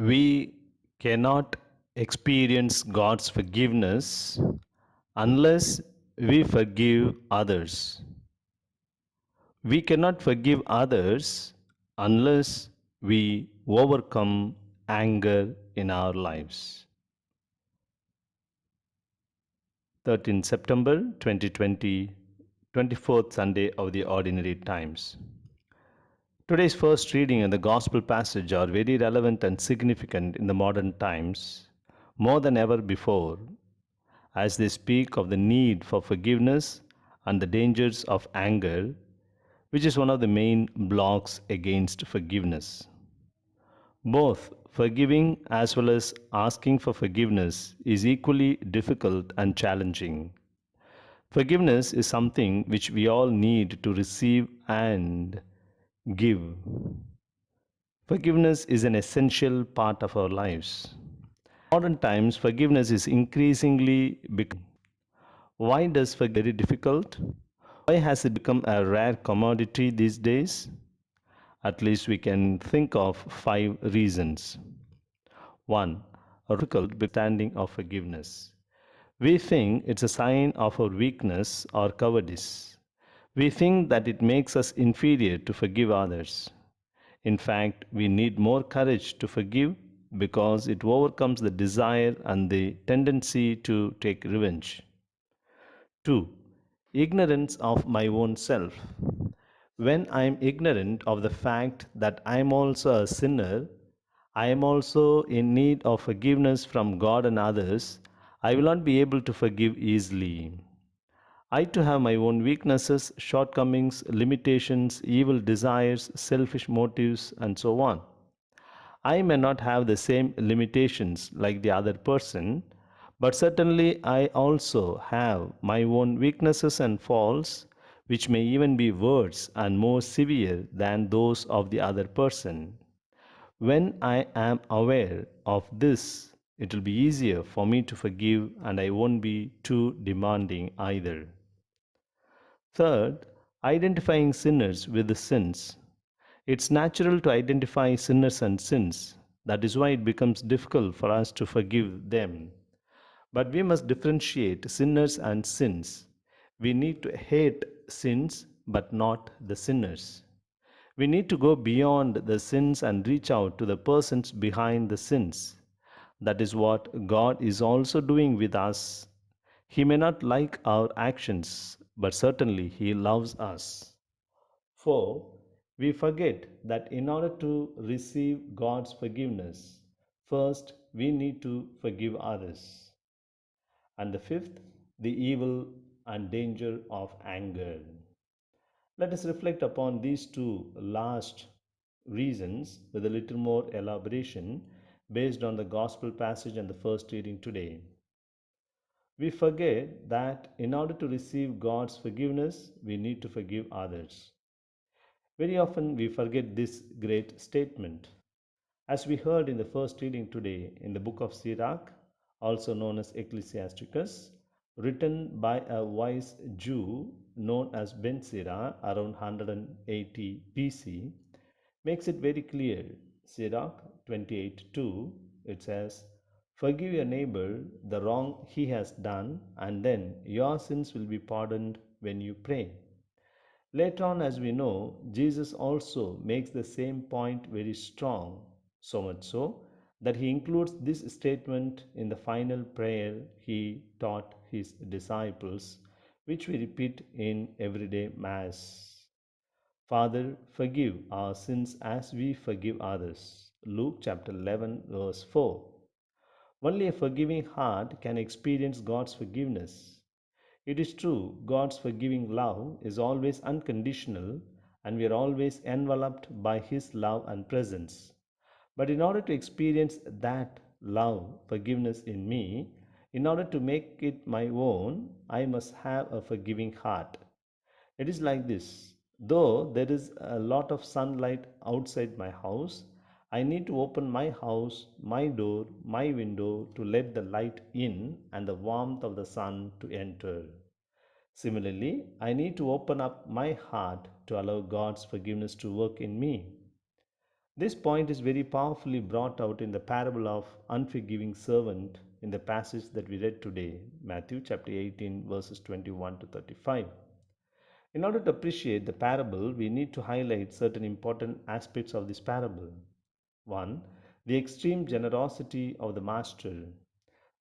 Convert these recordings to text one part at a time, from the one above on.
We cannot experience God's forgiveness unless we forgive others. We cannot forgive others unless we overcome anger in our lives. 13 September 2020, 24th Sunday of the Ordinary Times. Today's first reading and the Gospel passage are very relevant and significant in the modern times, more than ever before, as they speak of the need for forgiveness and the dangers of anger, which is one of the main blocks against forgiveness. Both forgiving as well as asking for forgiveness is equally difficult and challenging. Forgiveness is something which we all need to receive and give. Forgiveness is an essential part of our lives. Modern times, forgiveness is increasingly becoming. Why does forgive very difficult? Why has it become a rare commodity these days? At least we can think of 5 reasons. 1. A difficult understanding of forgiveness. We think it's a sign of our weakness or cowardice. We think that it makes us inferior to forgive others. In fact, we need more courage to forgive because it overcomes the desire and the tendency to take revenge. 2. Ignorance of my own self. When I am ignorant of the fact that I am also a sinner, I am also in need of forgiveness from God and others, I will not be able to forgive easily. I too have my own weaknesses, shortcomings, limitations, evil desires, selfish motives, and so on. I may not have the same limitations like the other person, but certainly I also have my own weaknesses and faults, which may even be worse and more severe than those of the other person. When I am aware of this, it will be easier for me to forgive and I won't be too demanding either. Third, identifying sinners with the sins. It's natural to identify sinners and sins. That is why it becomes difficult for us to forgive them. But we must differentiate sinners and sins. We need to hate sins but not the sinners. We need to go beyond the sins and reach out to the persons behind the sins. That is what God is also doing with us. He may not like our actions, but certainly He loves us. 4. We forget that in order to receive God's forgiveness, first we need to forgive others. And the fifth, the evil and danger of anger. Let us reflect upon these two last reasons with a little more elaboration based on the Gospel passage and the first reading today. We forget that in order to receive God's forgiveness, we need to forgive others. Very often we forget this great statement. As we heard in the first reading today in the book of Sirach, also known as Ecclesiasticus, written by a wise Jew known as Ben Sira around 180 BC, makes it very clear. Sirach 28:2, it says, "Forgive your neighbor the wrong he has done, and then your sins will be pardoned when you pray." Later on, as we know, Jesus also makes the same point very strong, so much so that he includes this statement in the final prayer he taught his disciples, which we repeat in everyday Mass. Father, forgive our sins as we forgive others. Luke chapter 11, verse 4. Only a forgiving heart can experience God's forgiveness. It is true, God's forgiving love is always unconditional and we are always enveloped by His love and presence. But in order to experience that love, forgiveness in me, in order to make it my own, I must have a forgiving heart. It is like this: though there is a lot of sunlight outside my house, I need to open my house, my door, my window to let the light in and the warmth of the sun to enter. Similarly, I need to open up my heart to allow God's forgiveness to work in me. This point is very powerfully brought out in the parable of unforgiving servant in the passage that we read today, Matthew chapter 18 verses 21 to 35. In order to appreciate the parable, we need to highlight certain important aspects of this parable. 1. The extreme generosity of the master.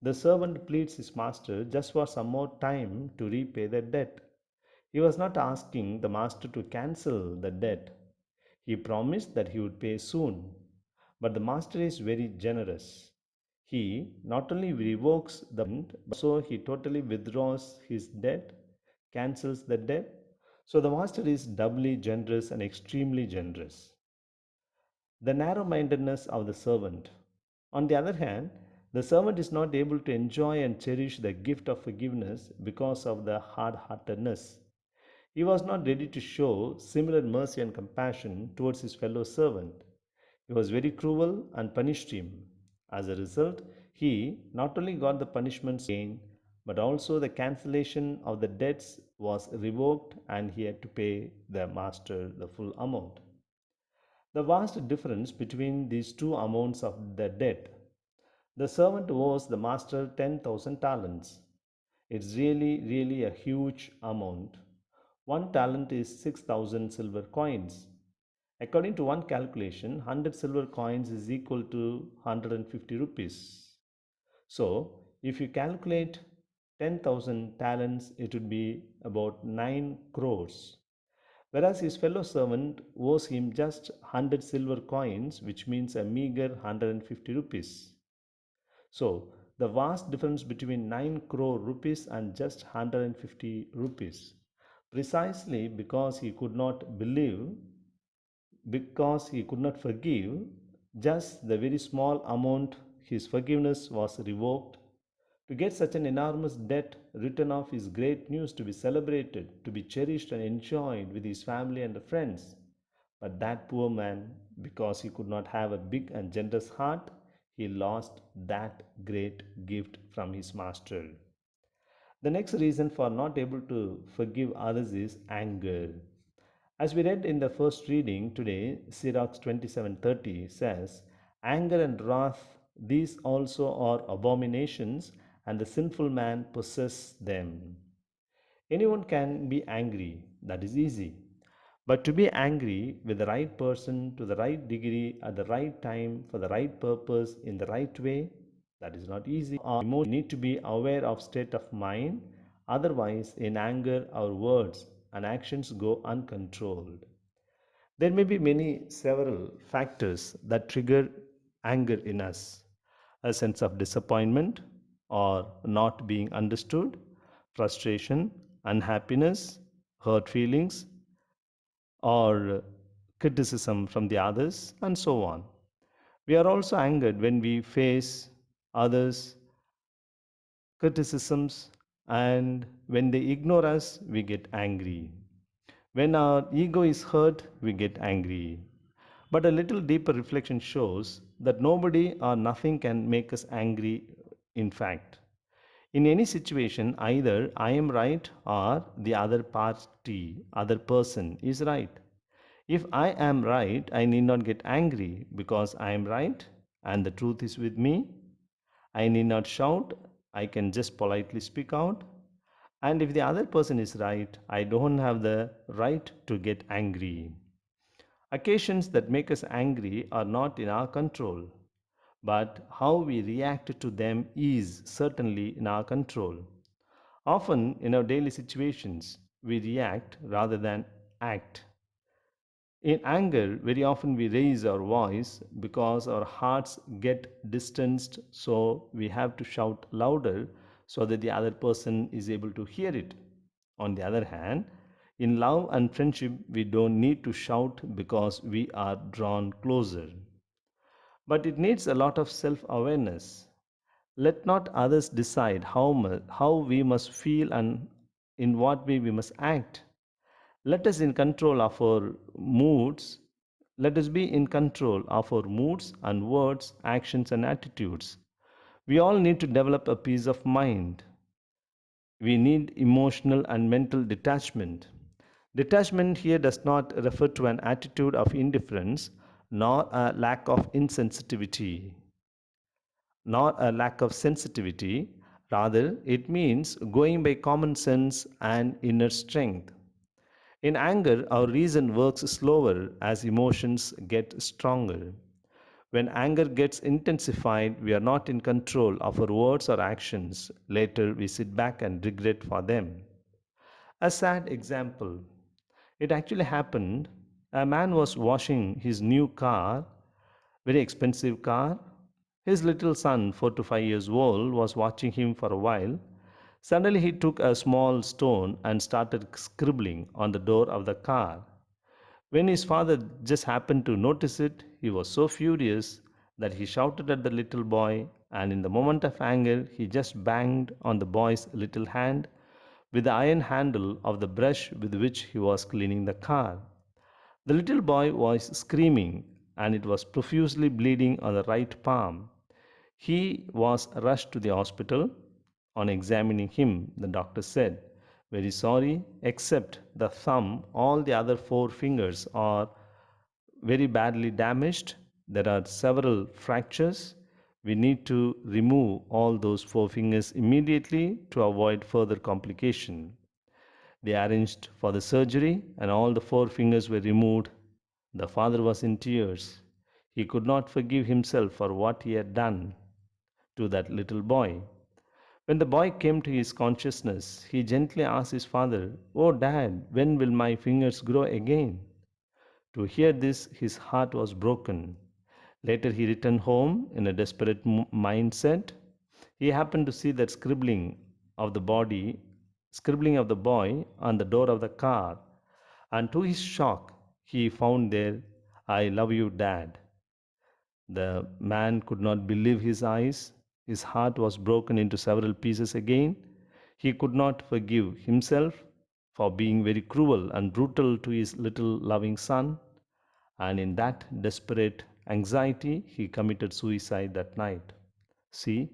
The servant pleads his master just for some more time to repay the debt. He was not asking the master to cancel the debt. He promised that he would pay soon. But the master is very generous. He not only revokes the debt, but also he totally withdraws his debt, cancels the debt. So the master is doubly generous and extremely generous. The narrow mindedness of the servant. On the other hand, the servant is not able to enjoy and cherish the gift of forgiveness because of the hard heartedness. He was not ready to show similar mercy and compassion towards his fellow servant. He was very cruel and punished him. As a result, he not only got the punishments again, but also the cancellation of the debts was revoked and he had to pay the master the full amount. The vast difference between these two amounts of the debt. The servant owes the master 10,000 talents. It's really a huge amount. One talent is 6,000 silver coins. According to one calculation, 100 silver coins is equal to 150 rupees. So, if you calculate 10,000 talents, it would be about 9 crores. Whereas his fellow servant owes him just 100 silver coins, which means a meager 150 rupees. So, the vast difference between 9 crore rupees and just 150 rupees, precisely because he could not believe, because he could not forgive, just the very small amount his forgiveness was revoked. To get such an enormous debt written off is great news to be celebrated, to be cherished and enjoyed with his family and friends. But that poor man, because he could not have a big and generous heart, he lost that great gift from his master. The next reason for not able to forgive others is anger. As we read in the first reading today, Sirach 27:30 says, "Anger and wrath, these also are abominations, and the sinful man possesses them." Anyone can be angry, that is easy. But to be angry with the right person, to the right degree, at the right time, for the right purpose, in the right way, that is not easy. Our emotions need to be aware of state of mind. Otherwise, in anger, our words and actions go uncontrolled. There may be several factors that trigger anger in us: a sense of disappointment or not being understood, frustration, unhappiness, hurt feelings, or criticism from the others, and so on. We are also angered when we face others' criticisms, and when they ignore us, we get angry. When our ego is hurt, we get angry. But a little deeper reflection shows that nobody or nothing can make us angry, in fact. In any situation, either I am right or the other party, other person is right. If I am right, I need not get angry because I am right and the truth is with me. I need not shout, I can just politely speak out. And if the other person is right, I don't have the right to get angry. Occasions that make us angry are not in our control, but how we react to them is certainly in our control. Often in our daily situations, we react rather than act. In anger, very often we raise our voice because our hearts get distanced, so we have to shout louder so that the other person is able to hear it. On the other hand, in love and friendship, we don't need to shout because we are drawn closer. But it needs a lot of self awareness. Let not others decide how we must feel and in what way we must act. Let us in control of our moods. Let us be in control of our moods and words, actions and attitudes. We all need to develop a peace of mind. We need emotional and mental detachment. Detachment here does not refer to an attitude of indifference, nor a lack of insensitivity, nor a lack of sensitivity. Rather, it means going by common sense and inner strength. In anger, our reason works slower as emotions get stronger. When anger gets intensified, we are not in control of our words or actions. Later, we sit back and regret for them. A sad example. It actually happened. A man was washing his new car, very expensive car. His little son, 4 to 5 years old, was watching him for a while. Suddenly, he took a small stone and started scribbling on the door of the car. When his father just happened to notice it, he was so furious that he shouted at the little boy, and in the moment of anger, he just banged on the boy's little hand with the iron handle of the brush with which he was cleaning the car. The little boy was screaming, and it was profusely bleeding on the right palm. He was rushed to the hospital. On examining him, the doctor said, "Very sorry, except the thumb, all the other four fingers are very badly damaged. There are several fractures. We need to remove all those four fingers immediately to avoid further complication." They arranged for the surgery, and all the four fingers were removed. The father was in tears. He could not forgive himself for what he had done to that little boy. When the boy came to his consciousness, he gently asked his father, "Oh, Dad, when will my fingers grow again?" To hear this, his heart was broken. Later, he returned home in a desperate mindset. He happened to see that of the body, scribbling of the boy on the door of the car, and to his shock, he found there, "I love you, Dad." The man could not believe his eyes. His heart was broken into several pieces again. He could not forgive himself for being very cruel and brutal to his little loving son, and in that desperate anxiety, he committed suicide that night. See,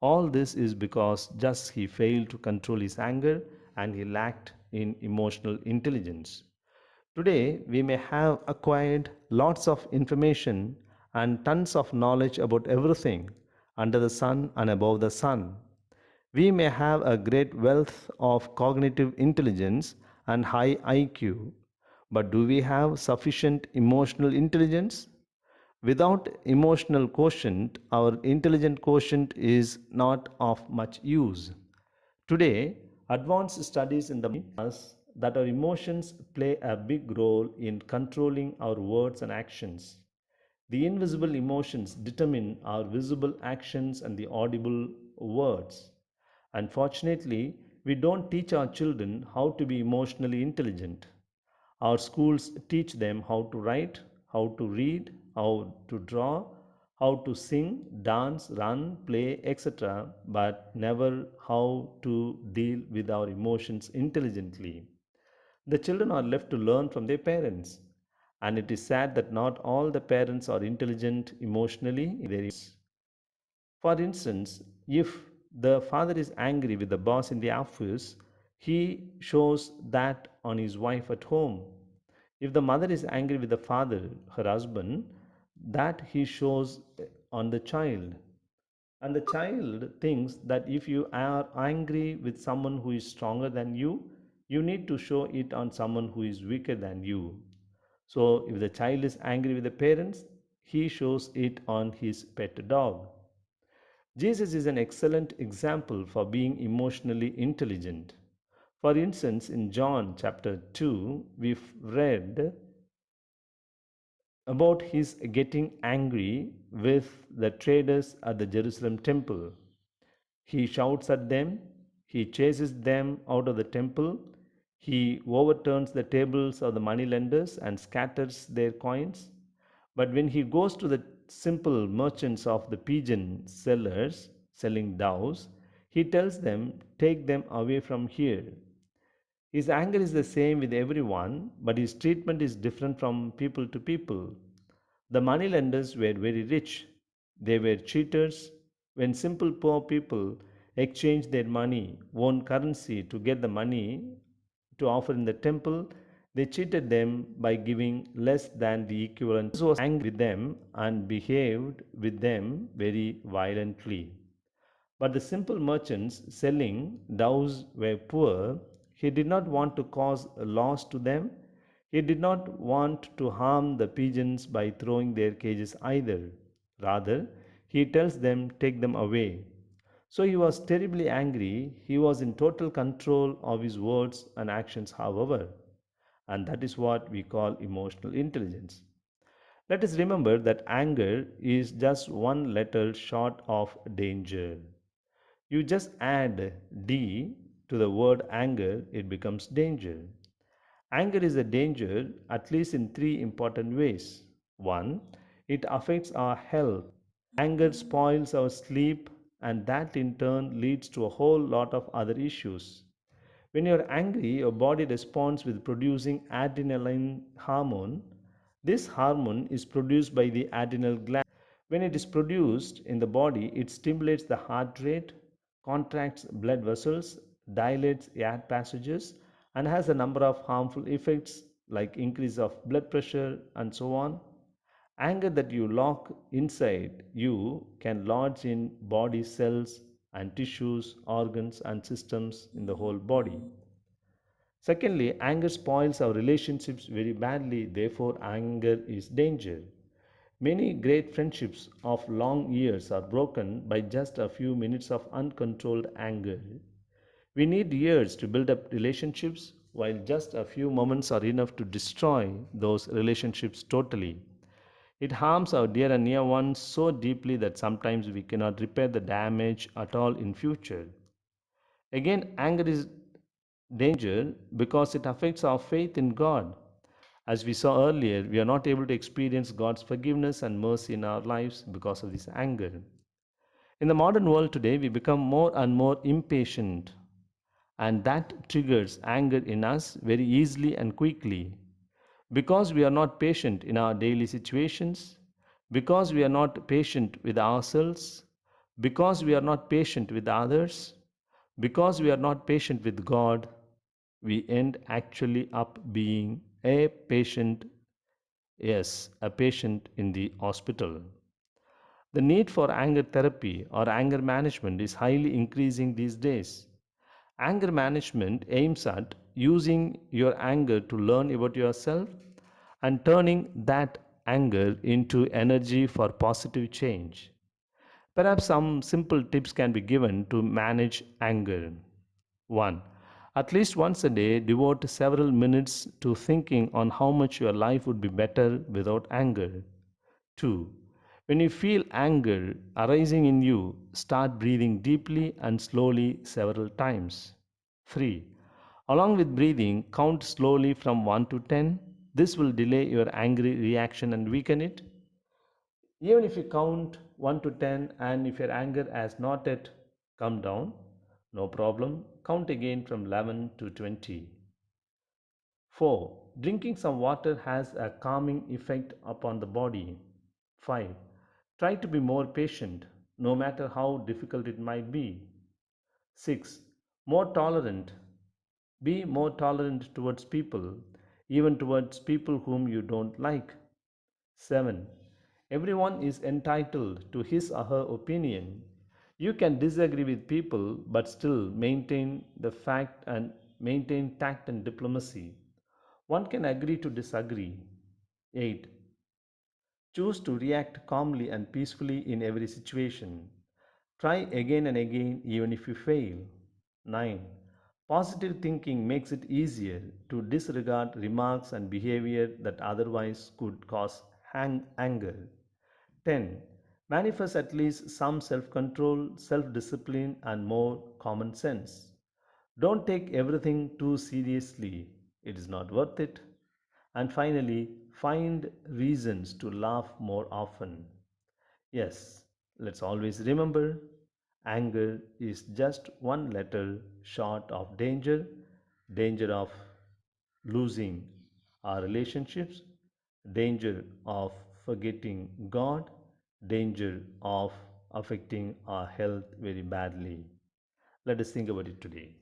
all this is because just he failed to control his anger and he lacked in emotional intelligence. Today, we may have acquired lots of information and tons of knowledge about everything under the sun and above the sun. We may have a great wealth of cognitive intelligence and high IQ, but do we have sufficient emotional intelligence? Without emotional quotient, our intelligent quotient is not of much use. Today, advanced studies in the us that our emotions play a big role in controlling our words and actions. The invisible emotions determine our visible actions and the audible words. Unfortunately, we don't teach our children how to be emotionally intelligent. Our schools teach them how to write, how to read, how to draw, how to sing, dance, run, play, etc., but never how to deal with our emotions intelligently. The children are left to learn from their parents. And it is sad that not all the parents are intelligent emotionally. For instance, if the father is angry with the boss in the office, he shows that on his wife at home. If the mother is angry with the father, her husband, that he shows on the child. And the child thinks that if you are angry with someone who is stronger than you need to show it on someone who is weaker than you. So if the child is angry with the parents, he shows it on his pet dog. Jesus is an excellent example for being emotionally intelligent. For instance, in John chapter 2, we've read about his getting angry with the traders at the Jerusalem temple. He shouts at them, he chases them out of the temple, he overturns the tables of the moneylenders and scatters their coins. But when he goes to the simple merchants of the pigeon sellers selling doves, he tells them, "Take them away from here." His anger is the same with everyone, but his treatment is different from people to people. The moneylenders were very rich. They were cheaters. When simple poor people exchanged their money, own currency to get the money to offer in the temple, They cheated them by giving less than the equivalent. Jesus was angry with them and behaved with them very violently. But the simple merchants selling doves were poor. He did not want to cause loss to them. He did not want to harm the pigeons by throwing their cages either. Rather, he tells them, take them away. So he was terribly angry. He was in total control of his words and actions, however. And that is what we call emotional intelligence. Let us remember that anger is just one letter short of danger. You just add D to the word anger, it becomes danger. Anger is a danger at least in three important ways. One, it affects our health. Anger spoils our sleep, and that in turn leads to a whole lot of other issues. When you're angry, your body responds with producing adrenaline hormone. This hormone is produced by the adrenal gland. When it is produced in the body, it stimulates the heart rate, contracts blood vessels, dilates air passages, and has a number of harmful effects like increase of blood pressure and so on. Anger that you lock inside you can lodge in body cells and tissues, organs, and systems in the whole body. Secondly, anger spoils our relationships very badly, therefore, anger is danger. Many great friendships of long years are broken by just a few minutes of uncontrolled anger. We need years to build up relationships, while just a few moments are enough to destroy those relationships totally. It harms our dear and near ones so deeply that sometimes we cannot repair the damage at all in future. Again, anger is danger because it affects our faith in God. As we saw earlier, we are not able to experience God's forgiveness and mercy in our lives because of this anger. In the modern world today, we become more and more impatient, and that triggers anger in us very easily and quickly. Because we are not patient in our daily situations, because we are not patient with ourselves, because we are not patient with others, because we are not patient with God, we end actually up being a patient, yes, a patient in the hospital. The need for anger therapy or anger management is highly increasing these days. Anger management aims at using your anger to learn about yourself and turning that anger into energy for positive change. Perhaps some simple tips can be given to manage anger. 1. At least once a day, devote several minutes to thinking on how much your life would be better without anger. 2. When you feel anger arising in you, start breathing deeply and slowly several times. 3. Along with breathing, count slowly from 1 to 10. This will delay your angry reaction and weaken it. Even if you count 1 to 10 and if your anger has not yet come down, no problem. Count again from 11 to 20. 4. Drinking some water has a calming effect upon the body. 5. Try to be more patient, no matter how difficult it might be. 6. More tolerant. Be more tolerant towards people, even towards people whom you don't like. 7. Everyone is entitled to his or her opinion. You can disagree with people but still maintain the fact and maintain tact and diplomacy. One can agree to disagree. 8. Choose to react calmly and peacefully in every situation. Try again and again even if you fail. 9. Positive thinking makes it easier to disregard remarks and behavior that otherwise could cause anger. 10. Manifest at least some self control, self discipline, and more common sense. Don't take everything too seriously, it is not worth it. And finally, find reasons to laugh more often. Yes, let's always remember anger is just one letter short of danger, danger of losing our relationships, danger of forgetting God, danger of affecting our health very badly. Let us think about it today.